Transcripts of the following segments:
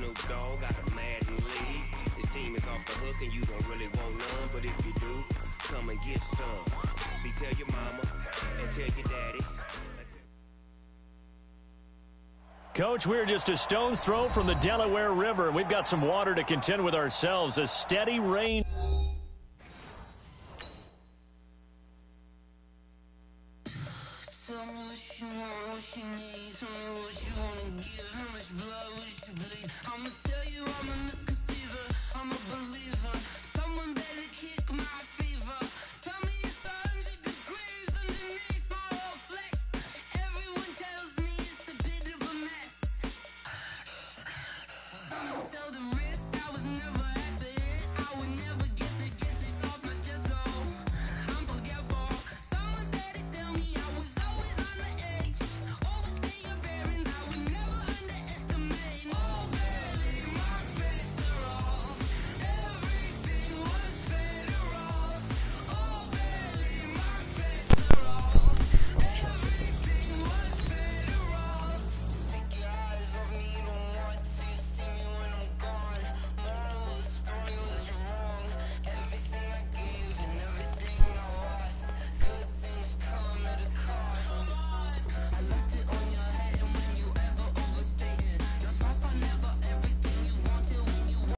Snoop Dogg got a Madden league. This team is off the hook and you don't really want none, but if you do, come and get some. See, tell your mama and tell your daddy. Coach, we're just a stone's throw from the Delaware River. We've got some water to contend with ourselves. A steady rain. Tell me what you want, what you need. Tell me what you want to give. How much blood would you bleed? I'ma tell you I'm a misconceiver. I'm a believer. Someone better kick my fever. Tell me it's 100 degrees underneath my whole flesh. Everyone tells me it's a bit of a mess. I'ma tell the risk I was never at the end. I would never get it off my chest, though. I'm forgetful. Someone better tell me I was always on the edge. Overstay your bearings, I would never underestimate. Oh, barely, my bets are off. Everything was better off. Oh, barely, my bets are off. Everything was better off. Take your eyes off me, don't want to see me when I'm gone. Moral of the story was you're wrong. Everything I gave and everything I lost. Good things come at a cost. I left it on your head, and when you ever overstay it, your thoughts are never everything you wanted when you want.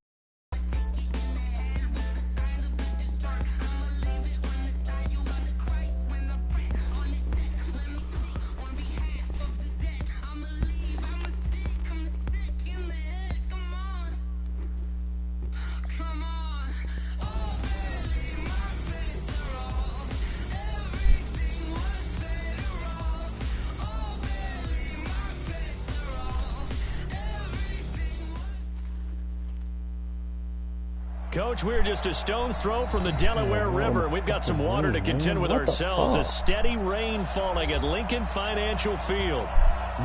Take it in the head with the signs of the distort. I'ma leave it on the side. You want the Christ when I press on the set. Let me see on behalf of the dead. I'ma leave, I'ma speak, I'm sick in the head. Come on, come on. Oh, barely, my bets are off. Everything was better off. Oh, barely, my bets are off. Everything was. Coach, we're just a stone's throw from the Delaware River. We've got some water to contend with ourselves. A steady rain falling at Lincoln Financial Field.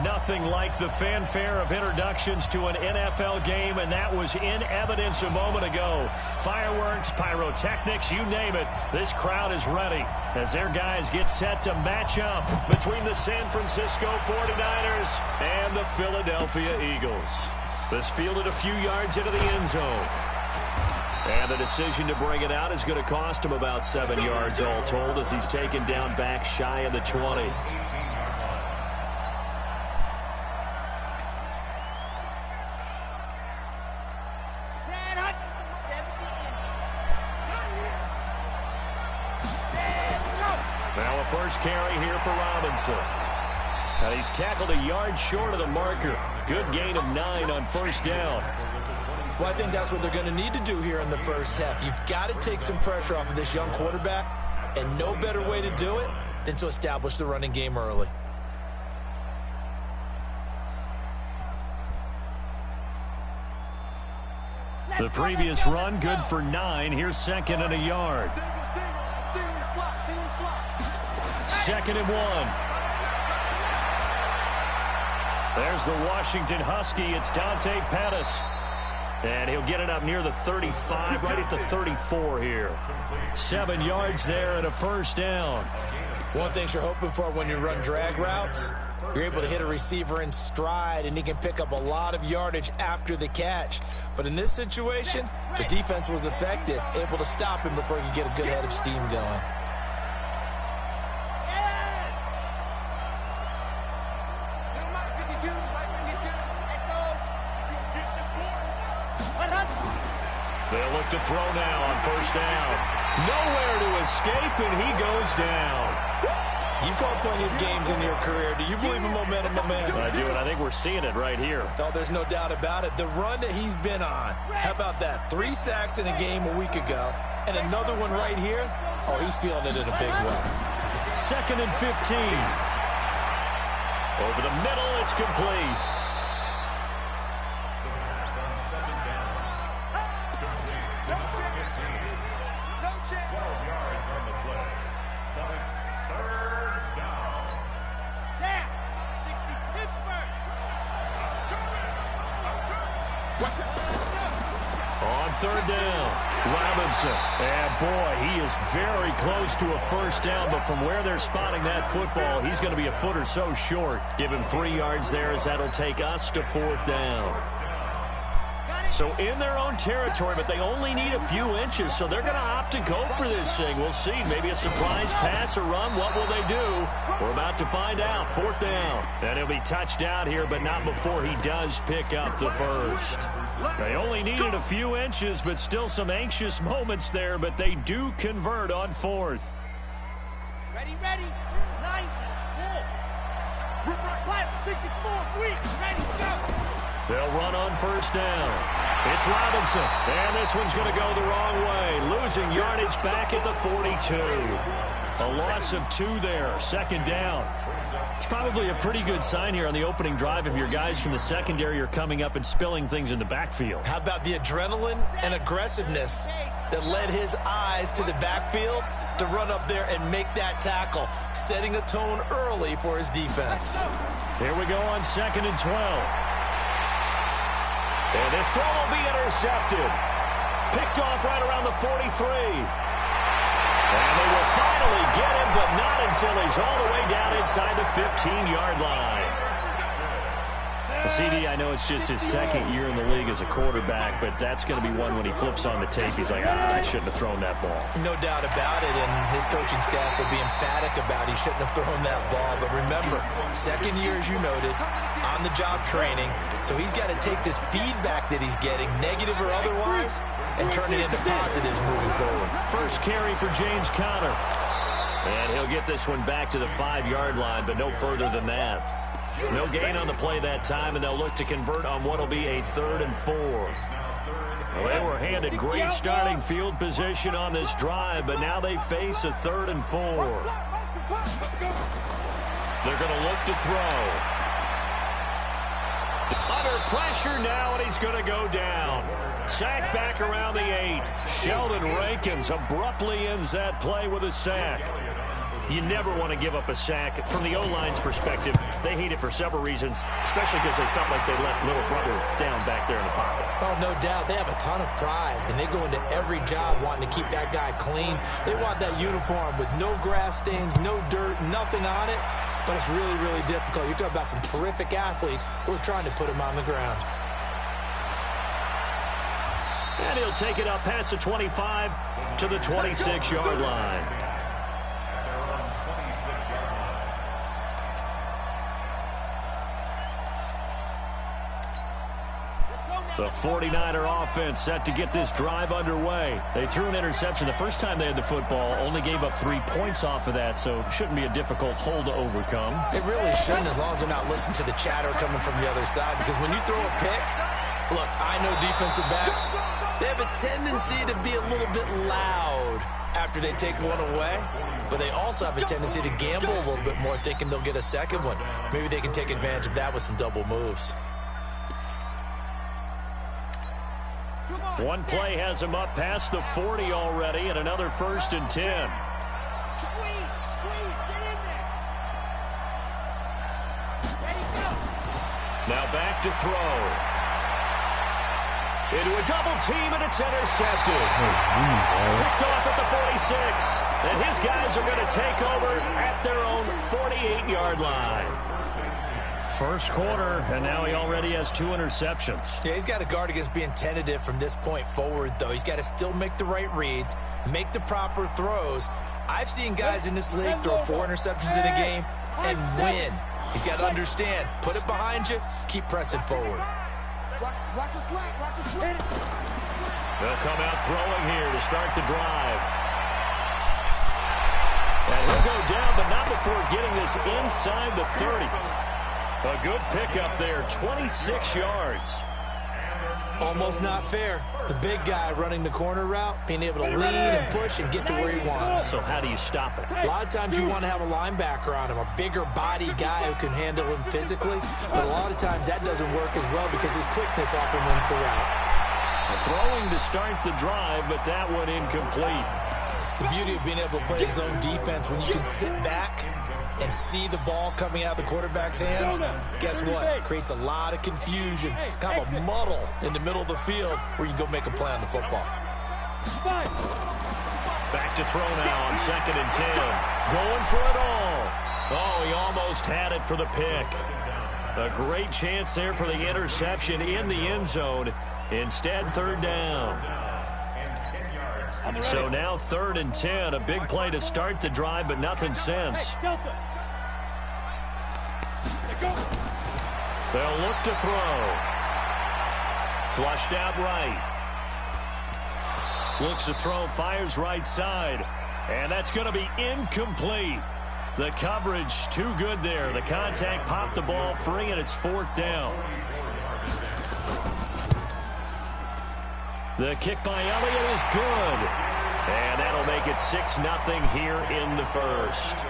Nothing like the fanfare of introductions to an NFL game, and that was in evidence a moment ago. Fireworks, pyrotechnics, you name it. This crowd is ready as their guys get set to match up between the San Francisco 49ers and the Philadelphia Eagles. This fielded a few yards into the end zone. And the decision to bring it out is going to cost him about 7 yards all told as he's taken down back shy of the 20. Now a first carry here for Robinson. And he's tackled a yard short of the marker. Good gain of 9 on first down. Well, I think that's what they're going to need to do here in the first half. You've got to take some pressure off of this young quarterback, and no better way to do it than to establish the running game early. The previous run, good for 9. Here's 2nd and a yard. 2nd and 1. There's the Washington Husky. It's Dante Pettis. And he'll get it up near the 35, right at the 34 here. 7 yards there and a first down. One thing you're hoping for when you run drag routes, you're able to hit a receiver in stride, and he can pick up a lot of yardage after the catch. But in this situation, the defense was effective, able to stop him before he could get a good head of steam going. They'll look to throw now on first down. Nowhere to escape, and he goes down. You've called plenty of games in your career. Do you believe in momentum, my man? I do, and I think we're seeing it right here. Oh, there's no doubt about it. The run that he's been on, how about that? 3 sacks in a game a week ago, and another one right here. Oh, he's feeling it in a big way. 2nd and 15. Over the middle, it's complete. On 3rd down, Robinson. And boy, he is very close to a first down, but from where they're spotting that football, he's going to be a foot or so short. Give him 3 yards there as that'll take us to 4th down. So in their own territory, but they only need a few inches, so they're going to opt to go for this thing. We'll see. Maybe a surprise pass or run. What will they do? We're about to find out. 4th down. And he'll be touched out here, but not before he does pick up the first. They only needed a few inches, but still some anxious moments there, but they do convert on 4th. Ready, 90, 64, ready, go. They'll run on 1st down. It's Robinson, and this one's going to go the wrong way, losing yardage back at the 42. A loss of 2 there, 2nd down. It's probably a pretty good sign here on the opening drive if your guys from the secondary are coming up and spilling things in the backfield. How about the adrenaline and aggressiveness that led his eyes to the backfield to run up there and make that tackle, setting a tone early for his defense. Here we go on 2nd and 12. And this throw will be intercepted. Picked off right around the 43. And they will finally get him, but not until he's all the way down inside the 15-yard line. CD, I know it's just his 2nd year in the league as a quarterback, but that's going to be one when he flips on the tape. He's like, I shouldn't have thrown that ball. No doubt about it, and his coaching staff will be emphatic about he shouldn't have thrown that ball. But remember, 2nd year, as you noted, on-the-job training, so he's got to take this feedback that he's getting, negative or otherwise, and turn it into positives moving forward. First carry for James Conner. And he'll get this one back to the 5-yard line, but no further than that. No gain on the play that time, and they'll look to convert on what will be a 3rd and 4. Well, they were handed great starting field position on this drive, but now they face a 3rd and 4. They're going to look to throw. Under pressure now, and he's going to go down. Sack back around the 8. Sheldon Rankins abruptly ends that play with a sack. You never want to give up a sack. From the O-line's perspective, they hate it for several reasons, especially because they felt like they let little brother down back there in the pocket. Oh, no doubt. They have a ton of pride, and they go into every job wanting to keep that guy clean. They want that uniform with no grass stains, no dirt, nothing on it, but it's really, really difficult. You're talking about some terrific athletes who are trying to put him on the ground. And he'll take it up past the 25 to the 26-yard line. The 49er offense set to get this drive underway. They threw an interception the first time they had the football, only gave up 3 points off of that, so it shouldn't be a difficult hole to overcome. It really shouldn't, as long as they're not listening to the chatter coming from the other side, because when you throw a pick, look, I know defensive backs, they have a tendency to be a little bit loud after they take one away, but they also have a tendency to gamble a little bit more, thinking they'll get a second one. Maybe they can take advantage of that with some double moves. One play has him up past the 40 already, and another 1st and 10. Squeeze, get in there. Ready, go. Now back to throw. Into a double team, and it's intercepted. Picked off at the 46. And his guys are going to take over at their own 48-yard line. First quarter, and now he already has 2 interceptions. Yeah, he's got to guard against being tentative from this point forward, though. He's got to still make the right reads, make the proper throws. I've seen guys in this league throw 4 interceptions in a game and win. He's got to understand, put it behind you, keep pressing forward. Watch your slack, watch your slack. They'll come out throwing here to start the drive. And he'll go down, but not before getting this inside the 30. A good pickup there, 26 yards. Almost not fair. The big guy running the corner route, being able to lean and push and get to where he wants. So how do you stop it? A lot of times you want to have a linebacker on him, a bigger body guy who can handle him physically. But a lot of times that doesn't work as well because his quickness often wins the route. Throwing to start the drive, but that one incomplete. The beauty of being able to play zone defense when you can sit back and see the ball coming out of the quarterback's hands, guess what? It creates a lot of confusion, kind of a muddle in the middle of the field where you can go make a play on the football. Back to throw now on 2nd and 10. Going for it all. Oh, he almost had it for the pick. A great chance there for the interception in the end zone. Instead, third down. So now 3rd and 10. A big play to start the drive, but nothing since. They'll look to throw. Flushed out right. Looks to throw, fires right side. And that's going to be incomplete. The coverage too good there. The contact popped the ball free, and it's 4th down. The kick by Elliott is good. And that'll make it 6-0 here in the first.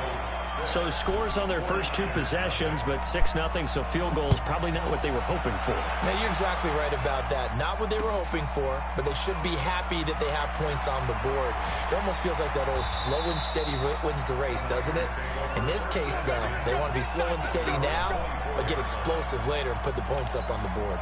So scores on their first 2 possessions, but 6-0, so field goal is probably not what they were hoping for. Now, you're exactly right about that. Not what they were hoping for, but they should be happy that they have points on the board. It almost feels like that old slow and steady wins the race, doesn't it? In this case, though, they want to be slow and steady now, but get explosive later and put the points up on the board.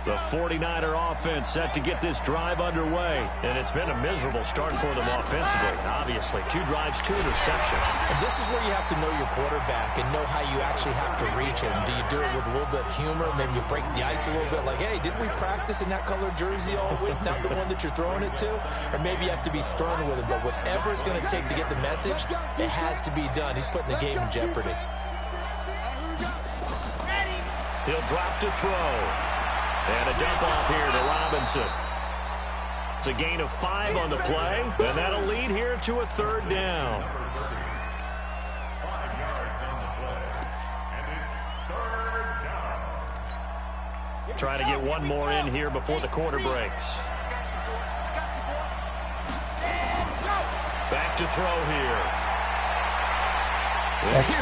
The 49er offense set to get this drive underway. And it's been a miserable start for them offensively, obviously. 2 drives, 2 interceptions. And this is where you have to know your quarterback and know how you actually have to reach him. Do you do it with a little bit of humor? Maybe you break the ice a little bit like, hey, didn't we practice in that colored jersey all week? Not the one that you're throwing it to? Or maybe you have to be stern with him. But whatever it's going to take to get the message, it has to be done. He's putting the game in jeopardy. He'll drop to throw. And a dump off here to Robinson. It's a gain of 5 on the play, and that'll lead here to a 3rd down. Try to get one more in here before the quarter breaks. Back to throw here.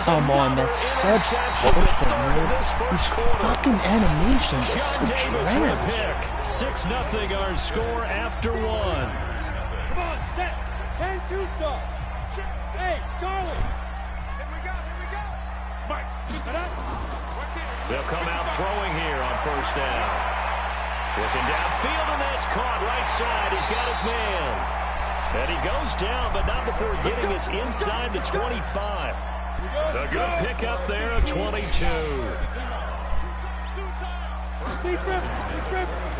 Come on, that's such bullshit, man. These fucking animations are so trash. 6-0 our score after 1. Come on, set. 10-2 stop. Hey, Charlie. Here we go. Mike, set up. They'll come out throwing here on 1st down. Looking downfield, and that's caught right side. He's got his man. And he goes down, but not before getting us inside the 25. A good pickup there at 22.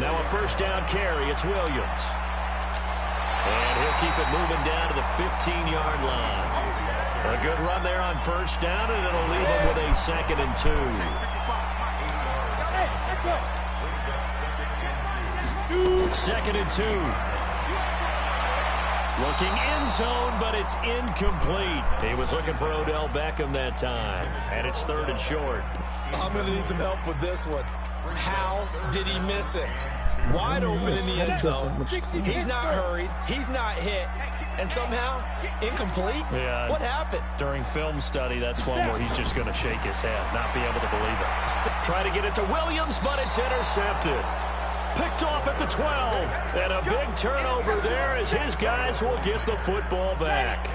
Now a 1st down carry. It's Williams. And he'll keep it moving down to the 15-yard line. A good run there on 1st down, and it'll leave him with a 2nd and 2. 2nd and 2. Looking end zone, but it's incomplete. He was looking for Odell Beckham that time. And it's 3rd and short. I'm going to need some help with this one. How did he miss it? Wide open in the end zone. He's not hurried. He's not hit. And somehow, incomplete? Yeah. What happened? During film study, that's one where he's just going to shake his head, not be able to believe it. Try to get it to Williams, but it's intercepted. Picked off at the 12. And a big turnover there as his guys will get the football back.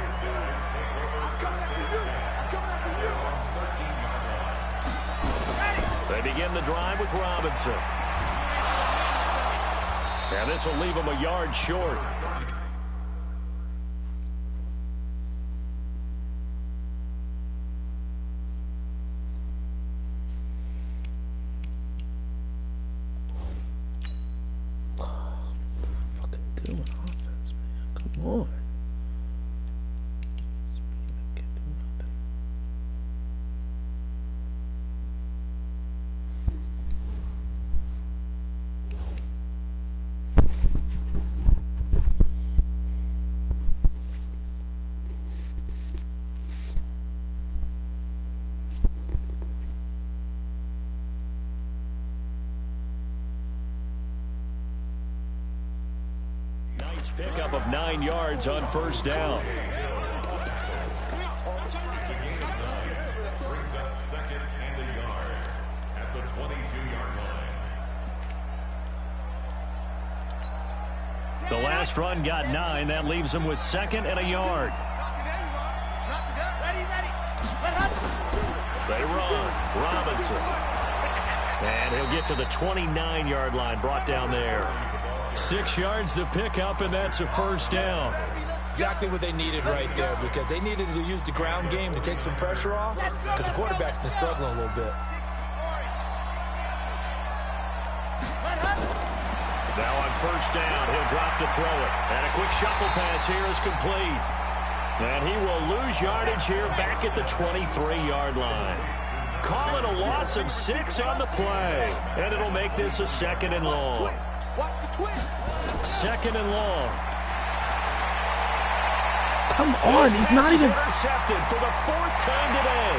They begin the drive with Robinson. And this will leave him a yard short. Pickup of 9 yards on 1st down. Brings up 2nd and a yard at the 22-yard line. The last run got 9. That leaves him with 2nd and a yard. They run. Robinson. And he'll get to the 29-yard line, brought down there. 6 yards to pick up, and that's a 1st down. Exactly what they needed right there, because they needed to use the ground game to take some pressure off, because the quarterback's been struggling a little bit. Now on first down, he'll drop to throw it. And a quick shuffle pass here is complete. And he will lose yardage here back at the 23-yard line. Call it a loss of 6 on the play. And it'll make this a 2nd and long. 2nd and long. Come on, he's not even... intercepted for the 4th time today.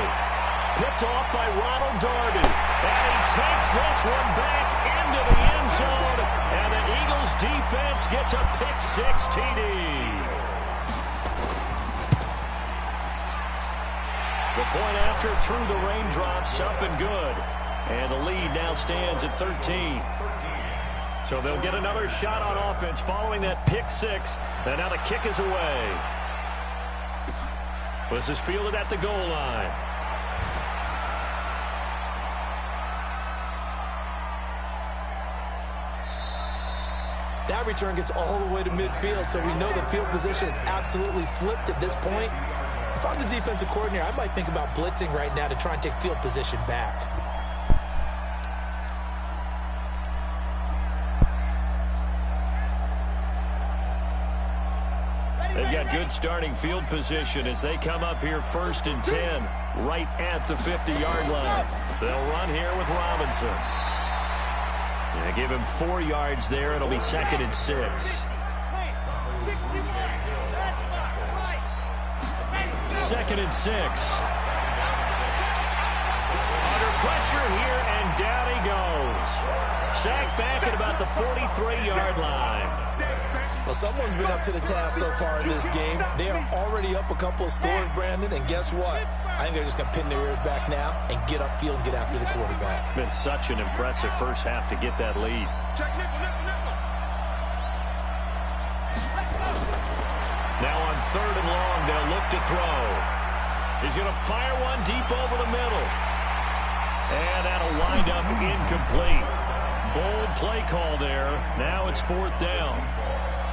Picked off by Ronald Darby. And he takes this one back into the end zone. And the Eagles defense gets a pick-6 TD. The point after through the raindrops, up and good. And the lead now stands at 13. So they'll get another shot on offense following that pick-6. And now the kick is away. This is fielded at the goal line. That return gets all the way to midfield, so we know the field position is absolutely flipped at this point. If I'm the defensive coordinator, I might think about blitzing right now to try and take field position back. They've got good starting field position as they come up here 1st and 10, right at the 50-yard line. They'll run here with Robinson. They give him 4 yards there. It'll be 2nd and 6. 2nd and 6. Under pressure here, and down he goes. Sacked back at about the 43-yard line. Well, someone's been up to the task so far in this game. They are already up a couple of scores, Brandon, and guess what? I think they're just going to pin their ears back now and get upfield and get after the quarterback. Been such an impressive first half to get that lead. Now on 3rd and long, they'll look to throw. He's going to fire one deep over the middle. And that'll wind up incomplete. Bold play call there. Now it's 4th down.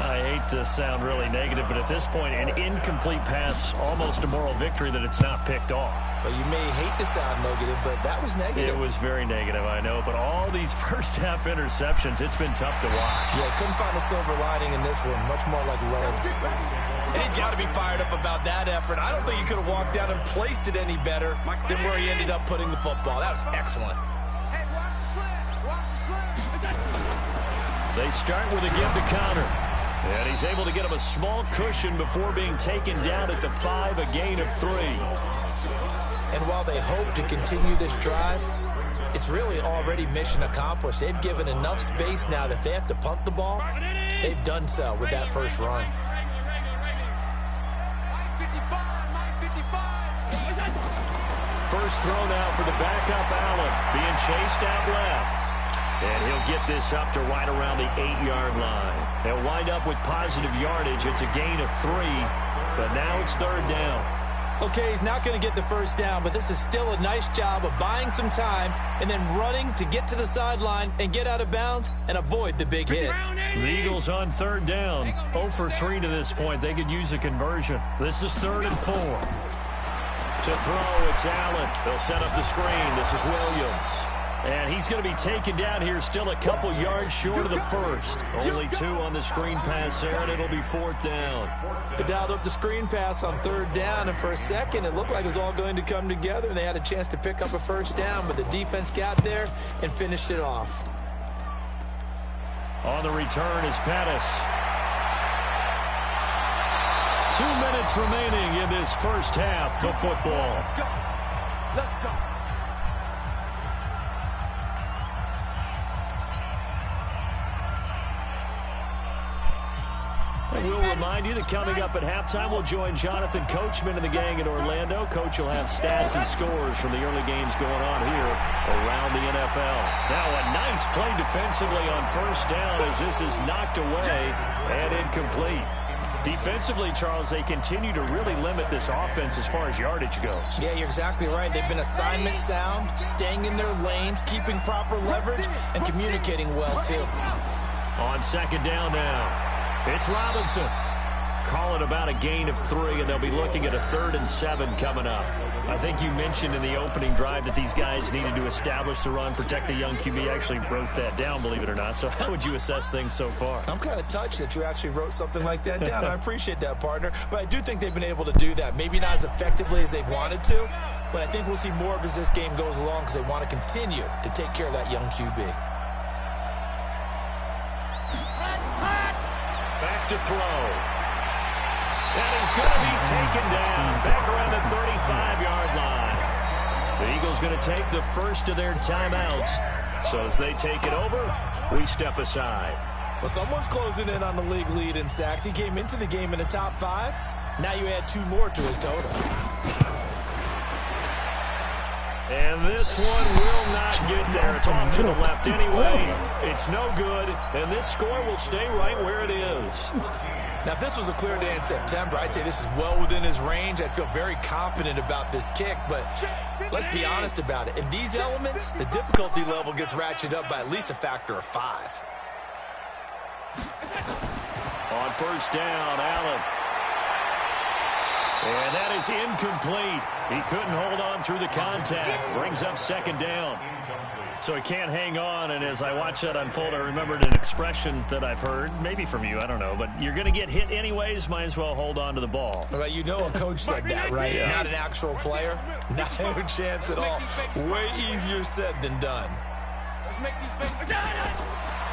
I hate to sound really negative, but at this point, an incomplete pass, almost a moral victory that it's not picked off. Well, you may hate to sound negative, but that was negative. It was very negative, I know, but all these first-half interceptions, it's been tough to watch. Yeah, couldn't find a silver lining in this one, much more like lead. And he's got to be fired up about that effort. I don't think he could have walked down and placed it any better than where he ended up putting the football. That was excellent. They start with a give to counter. And he's able to get him a small cushion before being taken down at the 5, a gain of 3. And while they hope to continue this drive, it's really already mission accomplished. They've given enough space now that if they have to punt the ball, they've done so with that first run. First throw now for the backup Allen, being chased out left. And he'll get this up to right around the 8-yard line. They'll wind up with positive yardage. It's a gain of 3, but now it's 3rd down. Okay, he's not going to get the first down, but this is still a nice job of buying some time and then running to get to the sideline and get out of bounds and avoid the big hit. The Eagles on 3rd down. 0 for 3 to this point. They could use a conversion. This is 3rd and 4. To throw, it's Allen. They'll set up the screen. This is Williams. And he's going to be taken down here still a couple yards short of the first. Only 2 on the screen pass there, and it'll be 4th down. They dialed up the screen pass on 3rd down, and for a second it looked like it was all going to come together, and they had a chance to pick up a first down, but the defense got there and finished it off. On the return is Pettis. 2 minutes remaining in this first half of football. Let's go. We'll remind you that coming up at halftime, we'll join Jonathan Coachman and the gang in Orlando. Coach will have stats and scores from the early games going on here around the NFL. Now a nice play defensively on first down as this is knocked away and incomplete. Defensively, Charles, they continue to really limit this offense as far as yardage goes. Yeah, you're exactly right. They've been assignment sound, staying in their lanes, keeping proper leverage, and communicating well, too. On 2nd down now, it's Robinson. Call it about a gain of 3, and they'll be looking at a 3rd and 7 coming up. I think you mentioned in the opening drive that these guys needed to establish the run, protect the young QB. I actually wrote that down, believe it or not. So how would you assess things so far? I'm kind of touched that you actually wrote something like that down. I appreciate that, partner. But I do think they've been able to do that. Maybe not as effectively as they've wanted to, but I think we'll see more of as this game goes along because they want to continue to take care of that young QB. Back to throw. And he's going to be taken down back around the 35-yard line. The Eagles going to take the first of their timeouts. So as they take it over, we step aside. Well, someone's closing in on the league lead in sacks. He came into the game in the top 5. Now you add 2 more to his total. And this one will not get there. It's off to the left anyway. It's no good. And this score will stay right where it is. Now, if this was a clear day in September, I'd say this is well within his range. I'd feel very confident about this kick, but let's be honest about it. In these elements, the difficulty level gets ratcheted up by at least a factor of 5. On first down, Allen. And that is incomplete. He couldn't hold on through the contact. Brings up 2nd down. So he can't hang on, and as I watch that unfold, I remembered an expression that I've heard, maybe from you, I don't know, but you're going to get hit anyways, might as well hold on to the ball. Well, you know a coach said that, right? Yeah. Not an actual player. Not a chance at all. Way easier said than done.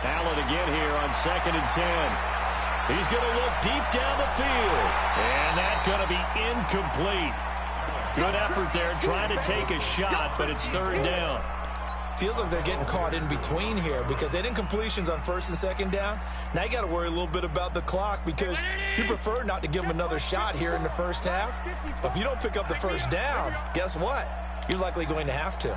Allen again here on 2nd and 10. He's going to look deep down the field, and that's going to be incomplete. Good effort there, trying to take a shot, but it's 3rd down. Feels like they're getting caught in between here because they didn't completions on 1st and 2nd down. Now you got to worry a little bit about the clock because you prefer not to give them another shot here in the first half. But if you don't pick up the first down, guess what? You're likely going to have to.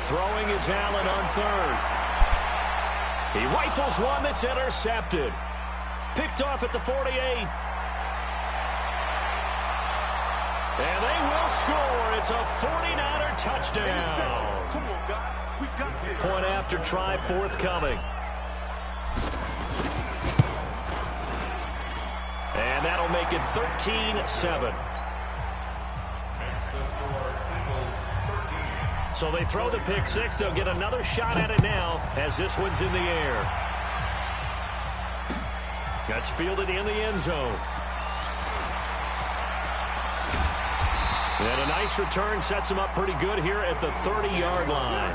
Throwing is Allen on 3rd. He rifles one that's intercepted. Picked off at the 48. And they will score. It's a 49er touchdown. Point after try forthcoming. And that'll make it 13-7. So they throw the pick 6. They'll get another shot at it now as this one's in the air. That's fielded in the end zone. And a nice return sets him up pretty good here at the 30-yard line.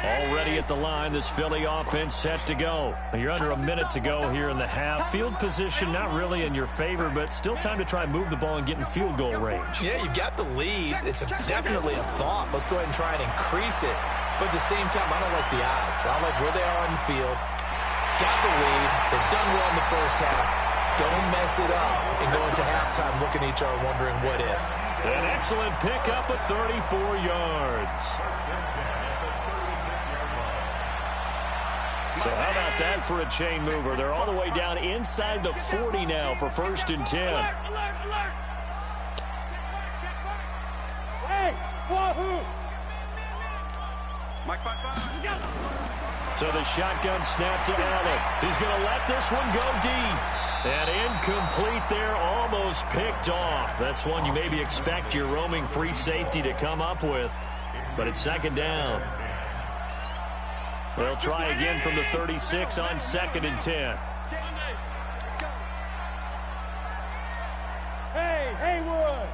Already at the line, this Philly offense set to go. You're under a minute to go here in the half. Field position not really in your favor, but still time to try and move the ball and get in field goal range. Yeah, you've got the lead. It's definitely a thought. Let's go ahead and try and increase it. But at the same time, I don't like the odds. I don't like where they are on the field. Got the lead. They've done well in the first half. Don't mess it up and go into halftime looking at each other wondering what if. An excellent pickup of 34 yards. So how about that for a chain mover? They're all the way down inside the 40 now for 1st and 10. Alert! Hey, Wahoo! So the shotgun snap to Allen. He's going to let this one go deep. And incomplete there, almost picked off. That's one you maybe expect your roaming free safety to come up with. But it's 2nd down. They'll try again from the 36 on 2nd and 10. Hey, Haywood!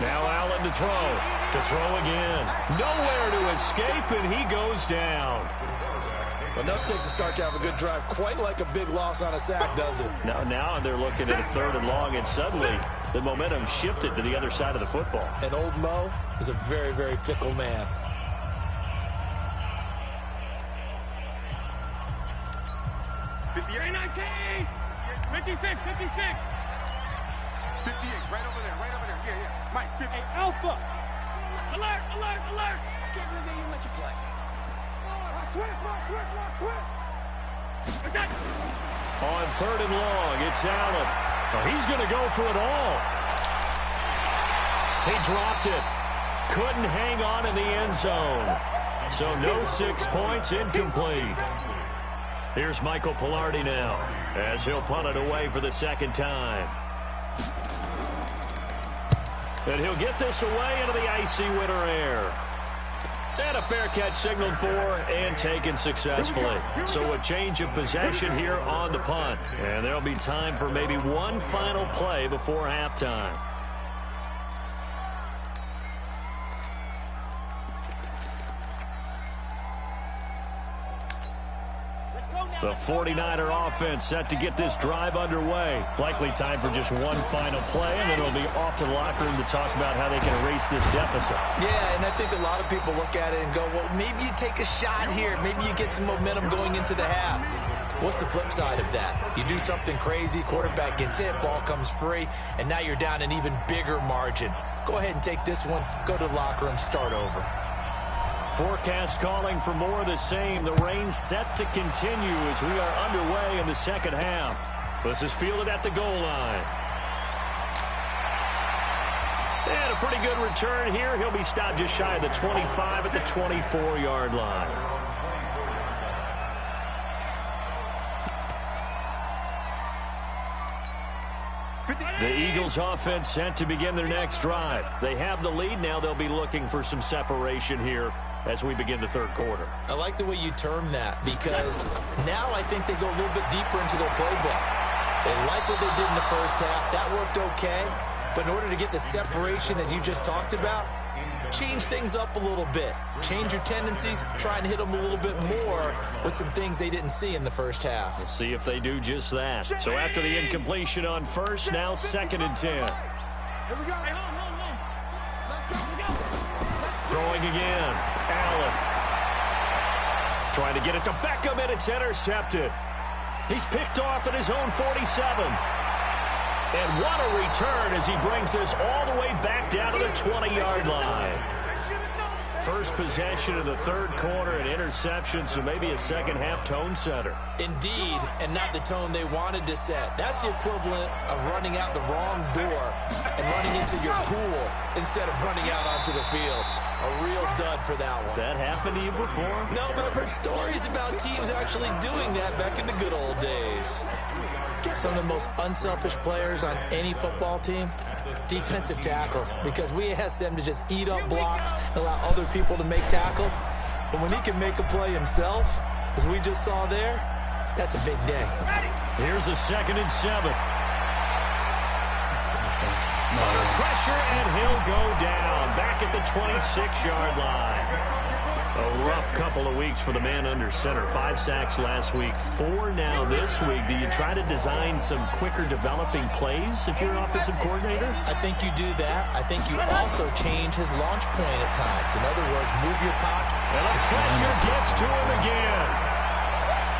Now Allen to throw. To throw again. Nowhere to escape, and he goes down. Enough takes a start to have a good drive. Quite like a big loss on a sack, does it? Now they're looking at a 3rd and long, and suddenly the momentum shifted to the other side of the football. And old Mo is a very, very fickle man. Hey, 19! 56! 58, right over there. Yeah. Mike, 50. Hey, Alpha! Alert! I can't believe they even let you play. Switch! On 3rd and long, it's Allen. Oh, he's going to go for it all. He dropped it. Couldn't hang on in the end zone. So no 6 points, incomplete. Here's Michael Palardy now, as he'll punt it away for the second time. And he'll get this away into the icy winter air. And a fair catch signaled for and taken successfully. So a change of possession here on the punt. And there'll be time for maybe one final play before halftime. The 49er offense set to get this drive underway. Likely time for just one final play, and then it'll be off to the locker room to talk about how they can erase this deficit. Yeah, and I think a lot of people look at it and go, well, maybe you take a shot here. Maybe you get some momentum going into the half. What's the flip side of that? You do something crazy, quarterback gets hit, ball comes free, and now you're down an even bigger margin. Go ahead and take this one, go to the locker room, start over. Forecast calling for more of the same. The rain set to continue as we are underway in the second half. This is fielded at the goal line. And a pretty good return here. He'll be stopped just shy of the 25 at the 24-yard line. The Eagles offense set to begin their next drive. They have the lead. Now they'll be looking for some separation here as we begin the third quarter. I like the way you term that, because now I think they go a little bit deeper into their playbook. They like what they did in the first half. That worked okay. But in order to get the separation that you just talked about, change things up a little bit. Change your tendencies, try and hit them a little bit more with some things they didn't see in the first half. We'll see if they do just that. So after the incompletion on first, now 2nd and 10. Here we go. Throwing again. Allen. Trying to get it to Beckham, and it's intercepted. He's picked off at his own 47. And what a return as he brings this all the way back down to the 20-yard line. First possession of the third quarter, an interception, so maybe a second-half tone setter. Indeed, and not the tone they wanted to set. That's the equivalent of running out the wrong door and running into your pool instead of running out onto the field. A real dud for that one. Has that happened to you before? No, but I've heard stories about teams actually doing that back in the good old days. Some of the most unselfish players on any football team, defensive tackles, because we ask them to just eat up blocks and allow other people to make tackles. But when he can make a play himself, as we just saw there, that's a big day. Here's a 2nd and 7. Under pressure, and he'll go down back at the 26-yard line. A rough couple of weeks for the man under center. 5 sacks last week, 4 now this week. Do you try to design some quicker developing plays if you're an offensive coordinator? I think you do that. I think you also change his launch point at times. In other words, move your pocket. And the pressure gets to him again.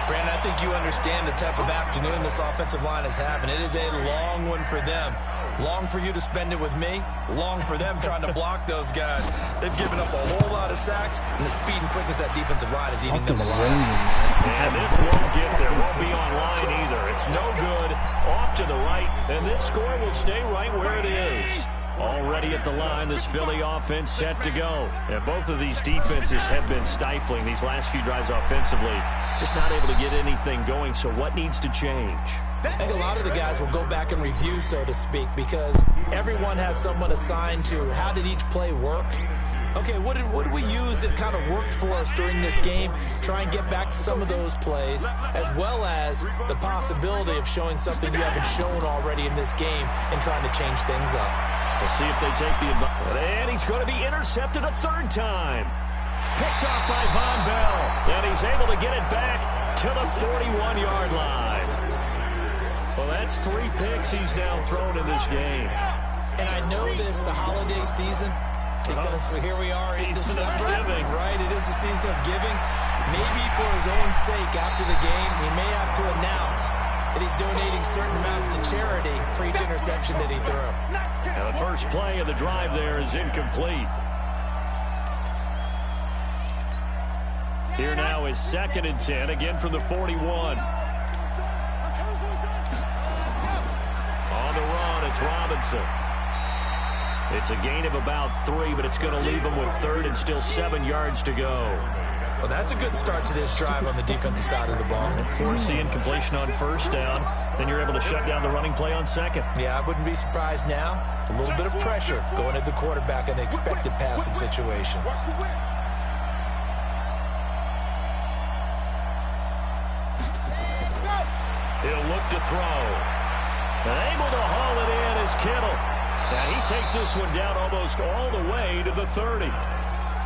Brandon, I think you understand the type of afternoon this offensive line is having. It is a long one for them. Long for you to spend it with me. Long for them trying to block those guys. They've given up a whole lot of sacks, and the speed and quickness of that defensive line is eating them alive. And this won't get there. Won't be online either. It's no good. Off to the right, and this score will stay right where it is. Already at the line, this Philly offense set to go. And both of these defenses have been stifling these last few drives offensively. Just not able to get anything going, so what needs to change? I think a lot of the guys will go back and review, so to speak, because everyone has someone assigned to how did each play work. Okay, what did we use that kind of worked for us during this game? Try and get back to some of those plays, as well as the possibility of showing something you haven't shown already in this game and trying to change things up. We'll see if they take the advantage. And he's going to be intercepted a 3rd time. Picked off by Von Bell. And he's able to get it back to the 41-yard line. Well, that's 3 picks he's now thrown in this game. And I know this, the holiday season, because here we are in December, right? It is the season of giving. Maybe for his own sake after the game, he may have to announce that he's donating certain amounts to charity for each interception that he threw. Now the first play of the drive there is incomplete. Here now is 2nd and 10, again from the 41. On the run, it's Robinson. It's a gain of about 3, but it's going to leave him with 3rd and still 7 yards to go. Well, that's a good start to this drive on the defensive side of the ball. Force the incompletion on 1st down. Then you're able to shut down the running play on 2nd. Yeah, I wouldn't be surprised now. A little bit of pressure going at the quarterback in an expected passing situation. He'll look to throw. And able to haul it in is Kittle. And he takes this one down almost all the way to the 30.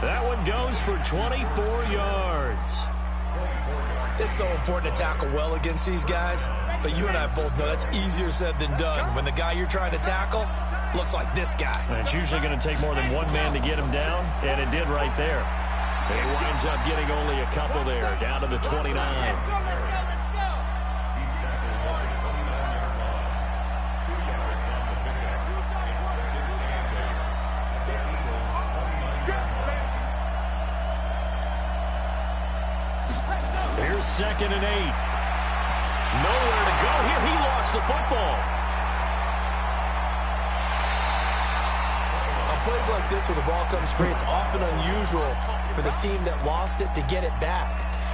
That one goes for 24 yards. It's so important to tackle well against these guys, but you and I both know that's easier said than done. When the guy you're trying to tackle looks like this guy. And it's usually going to take more than one man to get him down, and it did right there. And he winds up getting only a couple there, down to the 29. Here's 2nd and 8. Nowhere to go here. He lost the football. On plays like this where the ball comes free, it's often unusual for the team that lost it to get it back.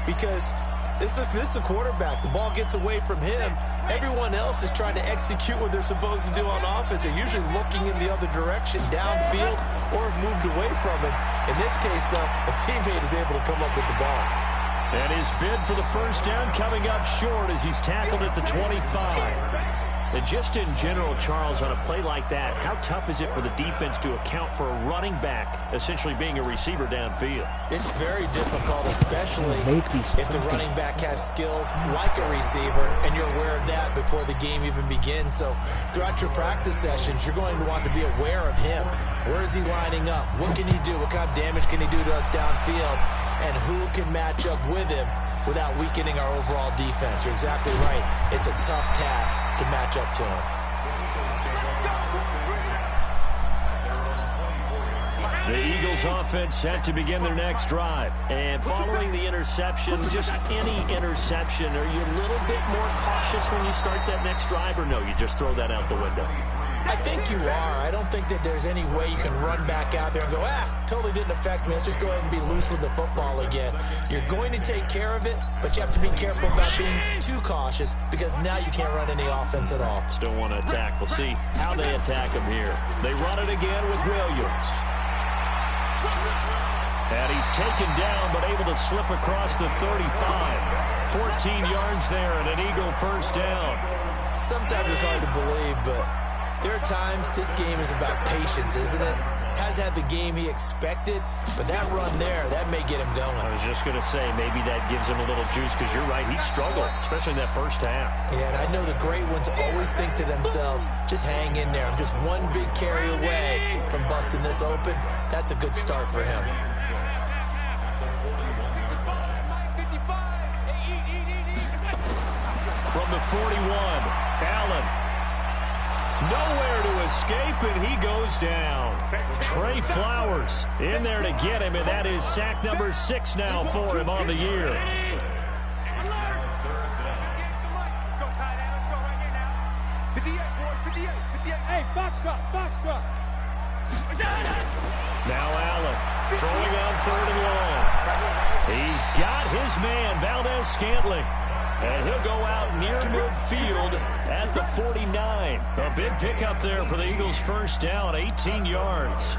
Because this is the quarterback. The ball gets away from him. Everyone else is trying to execute what they're supposed to do on offense. They're usually looking in the other direction, downfield, or have moved away from it. In this case, though, a teammate is able to come up with the ball. And his bid for the 1st down coming up short as he's tackled at the 25. And just in general, Charles, on a play like that, how tough is it for the defense to account for a running back essentially being a receiver downfield? It's very difficult, especially if the running back has skills like a receiver, and you're aware of that before the game even begins. So throughout your practice sessions, you're going to want to be aware of him. Where is he lining up? What can he do? What kind of damage can he do to us downfield? And who can match up with him without weakening our overall defense? You're exactly right. It's a tough task to match up to him. The Eagles offense set to begin their next drive. And following the interception, just any interception, are you a little bit more cautious when you start that next drive, or no, you just throw that out the window? I think you are. I don't think that there's any way you can run back out there and go, totally didn't affect me. Let's just go ahead and be loose with the football again. You're going to take care of it, but you have to be careful about being too cautious because now you can't run any offense at all. Still want to attack. We'll see how they attack him here. They run it again with Williams. And he's taken down but able to slip across the 35. 14 yards there and an Eagle 1st down. Sometimes it's hard to believe, but there are times this game is about patience, isn't it? Has had the game he expected, but that run there, that may get him going. I was just going to say, maybe that gives him a little juice because you're right, he struggled, especially in that 1st half. Yeah, and I know the great ones always think to themselves, just hang in there. I'm just one big carry away from busting this open. That's a good start for him. From the 41, Allen. Nowhere to escape, and he goes down. Trey Flowers in there to get him, and that is sack number 6 now for him on the year. Hey, foxtrot. Now Allen throwing on 3rd and long. He's got his man, Valdez-Scantling. And he'll go out near midfield at the 49. A big pickup there for the Eagles' 1st down, 18 yards.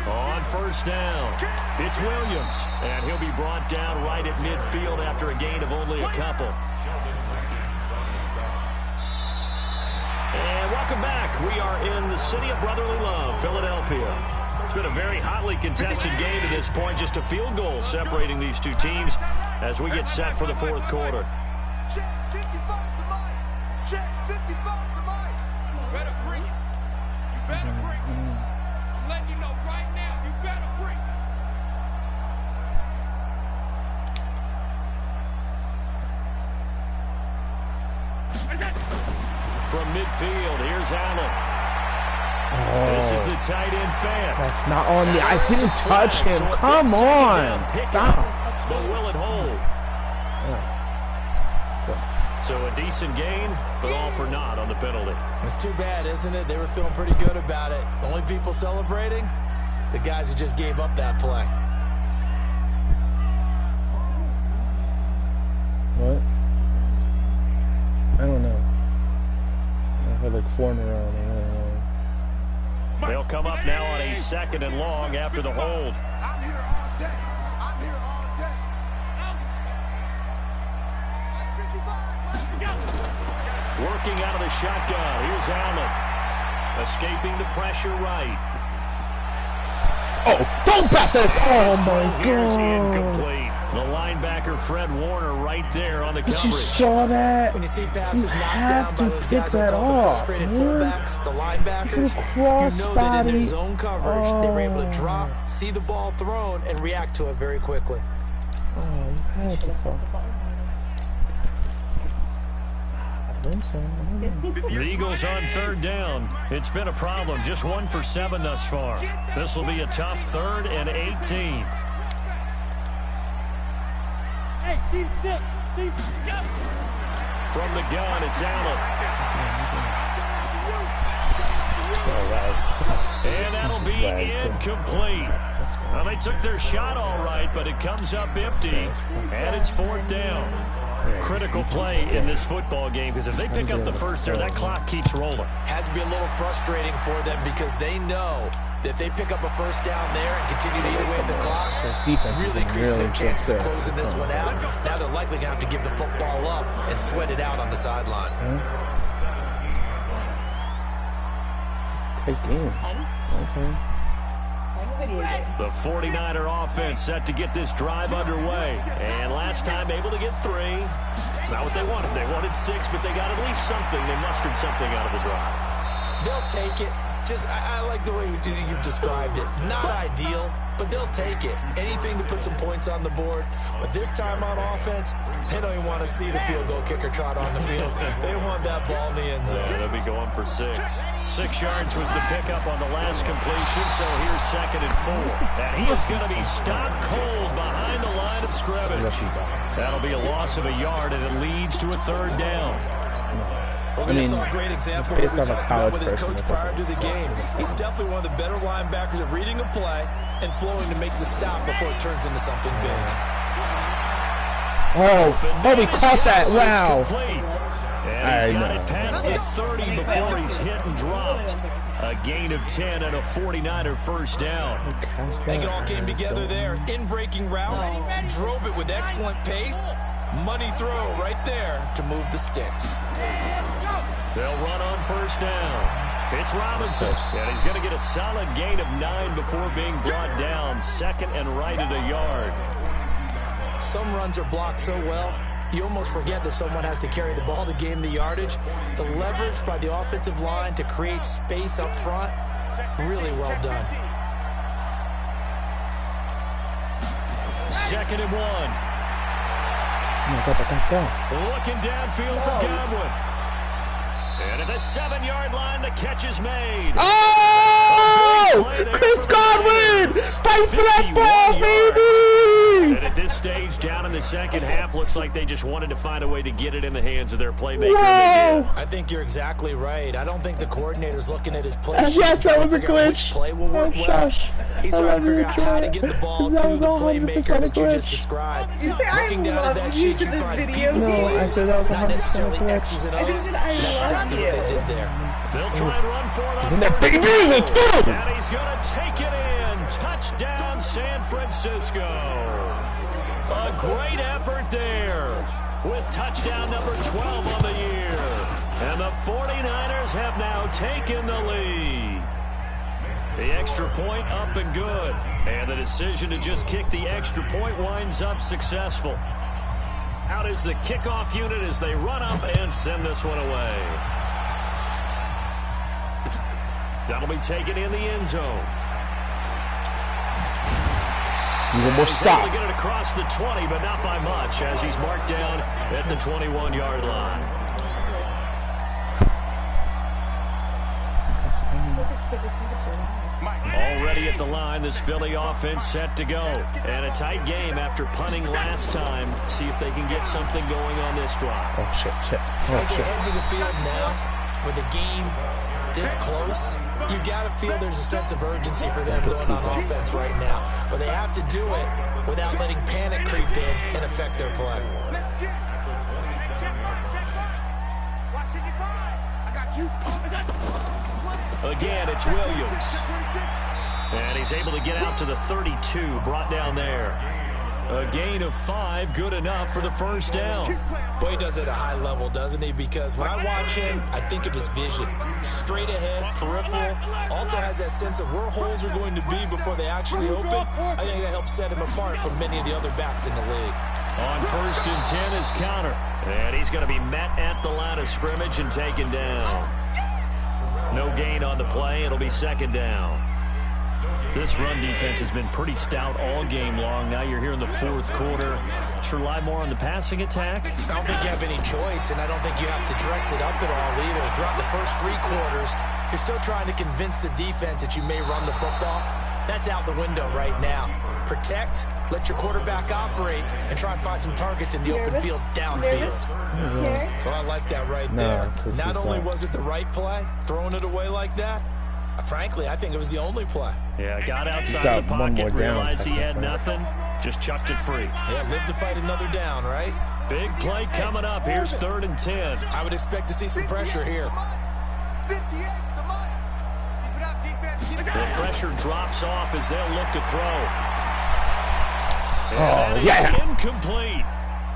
On 1st down, it's Williams. And he'll be brought down right at midfield after a gain of only a couple. And welcome back. We are in the city of brotherly love, Philadelphia. It's been a very hotly contested game to this point. Just a field goal separating these two teams as we get set for the 4th quarter. Check 55 for Mike. Check 55 for Mike. You better bring it. You better bring it. I'm letting you know right now, you better bring it. From midfield, here's Allen. This is the tight end fan. That's not on me. I didn't touch him. Come on. Stop. But will it hold? So a decent gain, but all for naught on the penalty. It's too bad, isn't it? They were feeling pretty good about it. The only people celebrating, the guys who just gave up that play. What? I don't know. I had like 4 in a row. They'll come up now on a 2nd and long after the hold. I'm here all day. I'm here all day. Working out of the shotgun. Here's Allen. Escaping the pressure right. Oh, don't bat that. Oh my Here's God. incomplete. The linebacker Fred Warner right there on the You coverage. saw that? When you see passes You knocked have down to by those pick guys that that call the off, frustrated man. fullbacks, the linebackers, You you know that in their crossbody. zone coverage, they were able to drop, Oh. see the ball thrown, and react to it very quickly. Oh, you had to fuck. I think so. The Eagles on 3rd down. It's been a problem. Just 1 for 7 thus far. This will be a tough 3rd and 18. Hey, Steve 6. Steve, go. From the gun, it's Allen. And that'll be incomplete. Well, they took their shot all right, but it comes up empty. And it's 4th down. Critical play in this football game, because if they pick up the first there, that clock keeps rolling. Has to be a little frustrating for them because they know that if they pick up a first down there and continue to eat away at the clock, really increases their chances of closing this one out. Now they're likely going to have to give the football up and sweat it out on the sideline. Take game. Okay. The 49er offense set to get this drive underway. And last time able to get 3. It's not what they wanted. They wanted 6, but they got at least something. They mustered something out of the drive. They'll take it. I like the way you've described it. Not ideal, but they'll take it. Anything to put some points on the board. But this time on offense, they don't even want to see the field goal kicker trot on the field. They want that ball in the end zone. Yeah, they'll be going for 6. 6 yards was the pickup on the last completion, so here's 2nd and 4. And he is going to be stopped cold behind the line of scrimmage. That'll be a loss of a yard, and it leads to a 3rd down. We just saw a great example of what we talked about with his coach prior to the game. He's definitely one of the better linebackers at reading a play and flowing to make the stop before it turns into something big. Oh, we caught that. Wow. And he's got it past the 30 before he's hit and dropped. A gain of 10 and a 49er first down. I think it all came together there. In-breaking route, drove it with excellent pace. Money throw right there to move the sticks. They'll run on first down. It's Robinson, and he's going to get a solid gain of 9 before being brought down. 2nd and right at a yard. Some runs are blocked so well, you almost forget that someone has to carry the ball to gain the yardage. The leverage by the offensive line to create space up front, really well done. 2nd and 1. Looking downfield for Godwin. And at the 7-yard line, the catch is made. Oh! Chris Godwin! Fight for that ball, baby! And at this stage, down in the second half, looks like they just wanted to find a way to get it in the hands of their playmaker. Whoa! I think you're exactly right. I don't think the coordinator's looking at his play sheet. Yes, that was a figure out which glitch. play will work Oh, well. shush. He's I trying to love you, figure out how to Trey. get the ball That to was the 100% playmaker that you glitch. just described. You say I Looking down at that love sheet, you you to this find video. people No, I plays, said that was not 100% necessarily glitch. X's and I O's. just said I That's love exactly you. what they did there. They'll try and run for it on That first baby, down. let's go! And he's going to take it in. Touchdown, San Francisco. A great effort there with touchdown number 12 on the year. And the 49ers have now taken the lead. The extra point up and good. And the decision to just kick the extra point winds up successful. Out is the kickoff unit as they run up and send this one away. That'll be taken in the end zone. One more He's able stop. to get it across the 20, but not by much, as he's marked down at the 21-yard line. Already at the line, this Philly offense set to go. And a tight game after punting last time. See if they can get something going on this drive. Oh, shit. As they head to the field now, with the game this close, you got to feel there's a sense of urgency for them going on offense right now. But they have to do it without letting panic creep in and affect their play. Again, it's Williams. And he's able to get out to the 32, brought down there. A gain of 5, good enough for the first down. Boy, he does it at a high level, doesn't he? Because when I watch him, I think of his vision. Straight ahead, peripheral. Also has that sense of where holes are going to be before they actually open. I think that helps set him apart from many of the other backs in the league. On 1st and 10 is Counter. And he's going to be met at the line of scrimmage and taken down. No gain on the play. It'll be 2nd down. This run defense has been pretty stout all game long. Now you're here in the 4th quarter. Let's rely more on the passing attack. I don't think you have any choice, and I don't think you have to dress it up at all either. Throughout the first 3 quarters, you're still trying to convince the defense that you may run the football. That's out the window right now. Protect, let your quarterback operate, and try and find some targets in the open field downfield. So I like that right there. Not only was it the right play, throwing it away like that, frankly, I think it was the only play. Yeah, got outside the pocket, realized he had nothing, just chucked it free. Yeah, live to fight another down, right? Big play coming up. Here's 3rd and 10. I would expect to see some pressure here. The pressure drops off as they'll look to throw. Oh, yeah. Incomplete.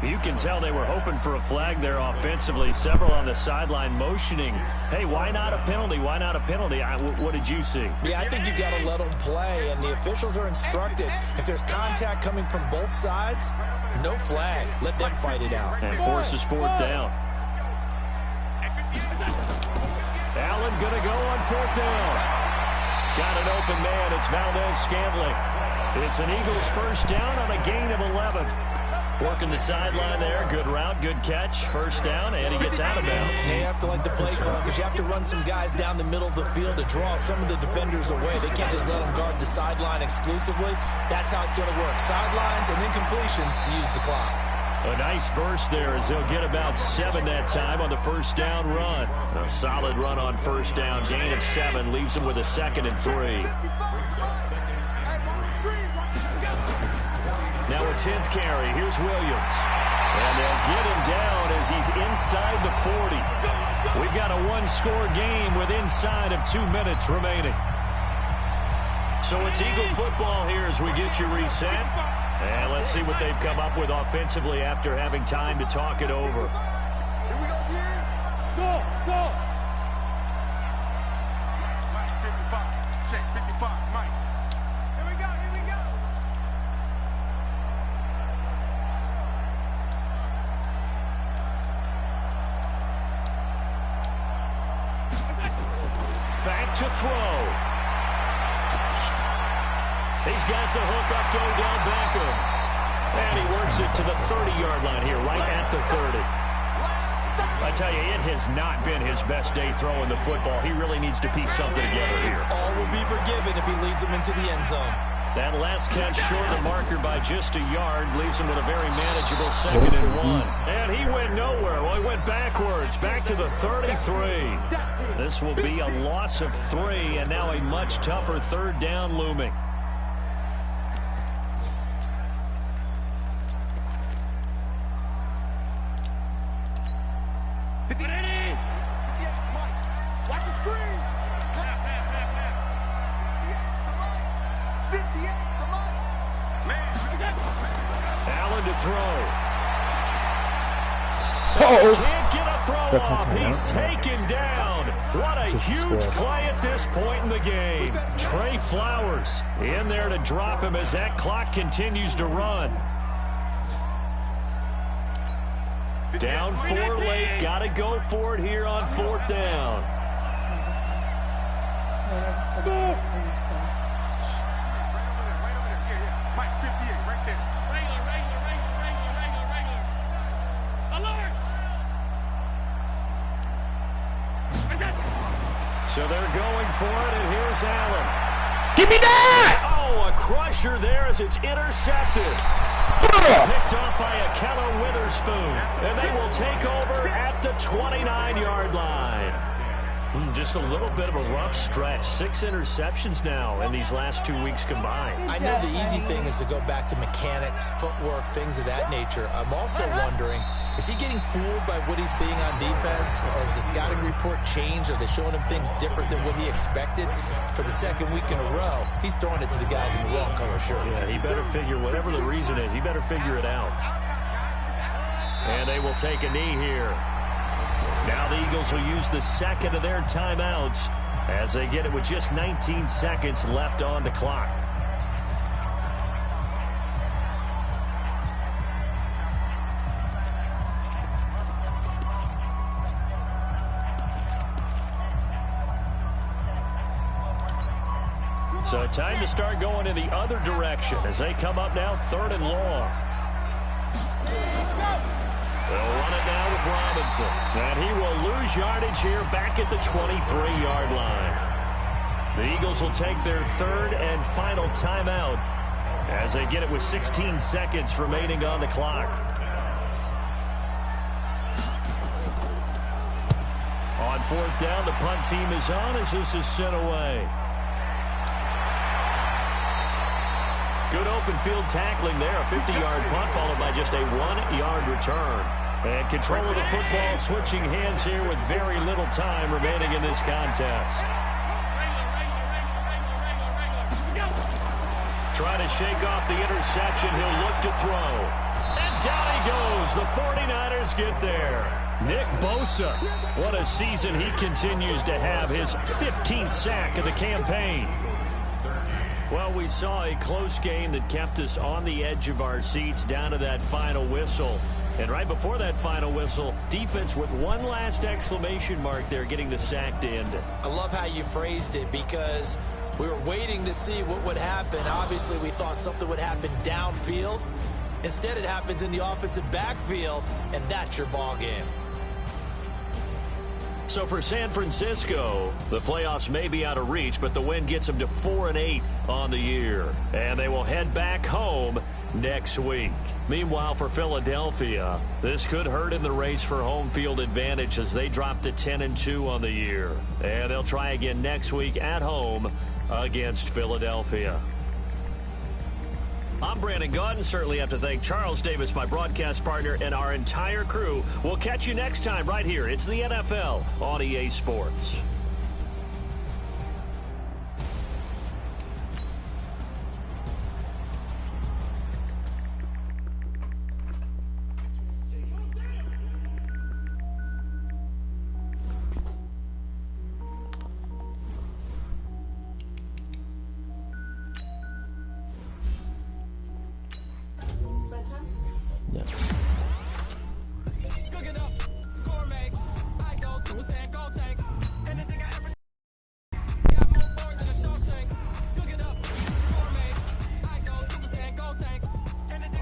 You can tell they were hoping for a flag there offensively. Several on the sideline motioning. Hey, why not a penalty? Why not a penalty? What did you see? Yeah, I think you got to let them play, and the officials are instructed. If there's contact coming from both sides, no flag. Let them fight it out. And forces 4th down. Allen going to go on 4th down. Got an open man. It's Valdez-Scantling. It's an Eagles first down on a gain of 11. Working the sideline there. Good route, good catch. First down, and he gets out of bounds. You have to like the play call because you have to run some guys down the middle of the field to draw some of the defenders away. They can't just let them guard the sideline exclusively. That's how it's going to work. Sidelines and then completions to use the clock. A nice burst there as they'll get about 7 that time on the first down run. A solid run on first down. Gain of 7 leaves them with a 2nd and 3. Now a 10th carry. Here's Williams. And they'll get him down as he's inside the 40. We've got a 1-score game with inside of 2 minutes remaining. So it's Eagle football here as we get you reset. And let's see what they've come up with offensively after having time to talk it over. Here we go, Go! Mike 55. Check 55. Mike. Here we go. Back to throw. He's got the hook up to Odell Beckham. And he works it to the 30-yard line here, right at the 30. I tell you, it has not been his best day throwing the football. He really needs to piece something together here. All will be forgiven if he leads them into the end zone. That last catch short of the marker by just a yard leaves him with a very manageable 2nd and 1. And he went nowhere. Well, he went backwards, back to the 33. This will be a loss of 3, and now a much tougher 3rd down looming. Can't get a throw off. He's taken down. What a huge play at this point in the game. Trey Flowers in there to drop him as that clock continues to run. Down 4 late. Got to go for it here on 4th down. Mike 58, right there. So they're going for it, and here's Allen. Give me that! Oh, a crusher there as it's intercepted. Picked off by Ahkello Witherspoon. And they will take over at the 29-yard line. Just a little bit of a rough stretch. 6 interceptions now in these last 2 weeks combined. I know the easy thing is to go back to mechanics, footwork, things of that nature. I'm also wondering, is he getting fooled by what he's seeing on defense? Has the scouting report changed? Are they showing him things different than what he expected? For the second week in a row, he's throwing it to the guys in the wrong color shirts. Yeah, he better figure, whatever the reason is, he better figure it out. And they will take a knee here. Now the Eagles will use the second of their timeouts as they get it with just 19 seconds left on the clock. So time to start going in the other direction as they come up now 3rd and long. They'll run it now with Robinson. And he will lose yardage here back at the 23-yard line. The Eagles will take their 3rd and final timeout as they get it with 16 seconds remaining on the clock. On 4th down, the punt team is on as this is sent away. Good open field tackling there. A 50-yard punt followed by just a 1-yard return. And control of the football switching hands here with very little time remaining in this contest. Trying to shake off the interception. He'll look to throw. And down he goes. The 49ers get there. Nick Bosa. What a season he continues to have. His 15th sack of the campaign. Well, we saw a close game that kept us on the edge of our seats down to that final whistle. And right before that final whistle, defense with one last exclamation mark there getting the sack to end it. I love how you phrased it because we were waiting to see what would happen. Obviously, we thought something would happen downfield. Instead, it happens in the offensive backfield, and that's your ball game. So for San Francisco, the playoffs may be out of reach, but the win gets them to 4-8 on the year. And they will head back home next week. Meanwhile, for Philadelphia, this could hurt in the race for home field advantage as they drop to 10-2 on the year. And they'll try again next week at home against Philadelphia. I'm Brandon Gaudin. Certainly have to thank Charles Davis, my broadcast partner, and our entire crew. We'll catch you next time right here. It's the NFL on EA Sports.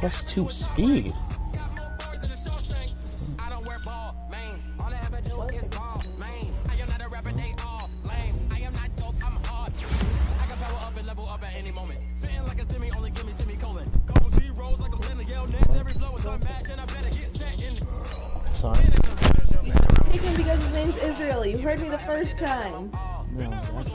+2 speed. Speaking because his name's Israel. You heard me the first time. No, that's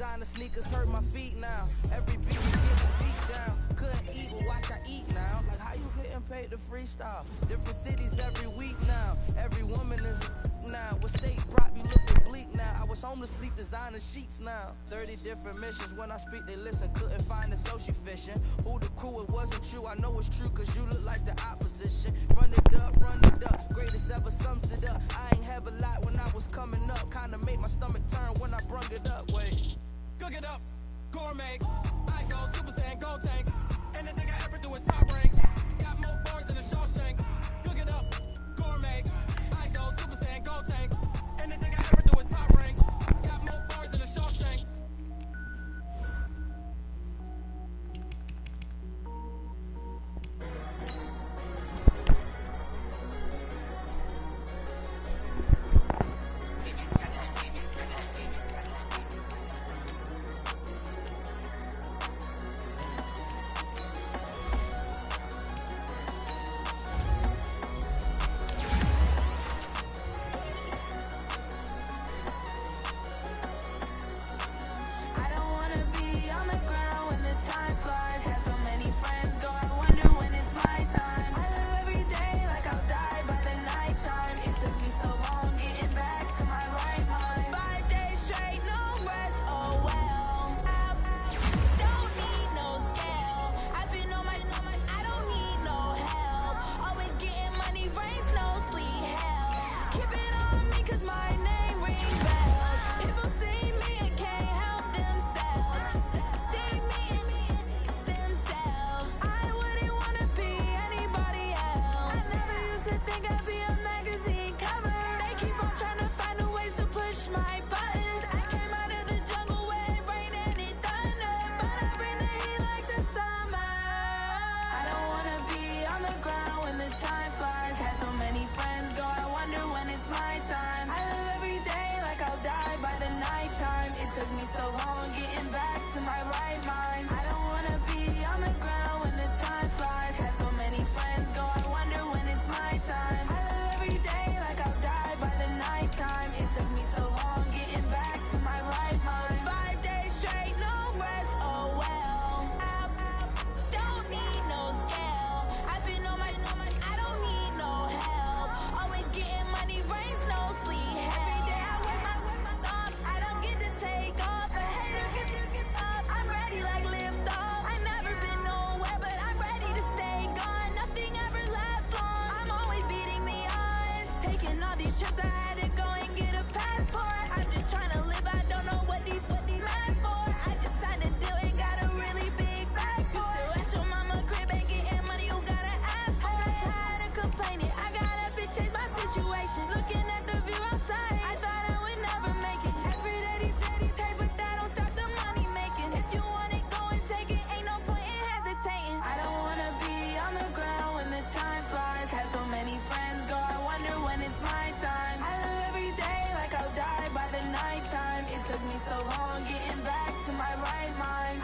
Designer sneakers hurt my feet now. Every beat is getting beat down. Couldn't eat, well, watch I eat now. Like how you getting paid to freestyle? Different cities every week now. Every woman is now. What state brought me looking bleak now? I was homeless, sleep designer sheets now. 30 different missions. When I speak, they listen. Couldn't find the social fishing. Who the crew? It wasn't you. I know it's true, cause you look like the opposition. Run it up, run it up. Greatest ever sums it up. I ain't have a lot when I was coming up. Kinda made my stomach turn when I brung it up. Wait. Cook it up, gourmet. I go Super Saiyan, gold tank. Anything I ever do is top rank. my time. I live every day like I'll die by the nighttime. It took me so long getting back to my right mind. I don't wanna be on the ground when the time flies. Had so many friends go, I wonder when it's my time. I live every day like I'll die by the nighttime. It took me so long getting back to my right mind. 5 days straight, no rest, oh well. Don't need no scale. I've been on my, I don't need no help. Always getting money, rain, snow, sleet. Every day I work my thoughts. I don't get to take off. A hater get up. I'm ready like lift off. I never been nowhere, but I'm ready to stay gone. Nothing ever lasts long. I'm always beating the odds. Taking all these trips, I had to go and get a passport. I'm just trying to live. I don't know what these mad for. I just signed a deal and got a really big bag for it. Still at your mama crib and getting money, you gotta ask for it. I'm tired of complaining. I gotta change my situation. Looking at the view outside, I thought I would never make it. Every day these take, but that don't stop the money making. If you want it, go and take it. Ain't no point in hesitating. I don't wanna be on the ground when the time flies. Had so many friends go, I wonder when it's my time. I live every day like I'll die by the nighttime. It took me so long getting back to my right mind.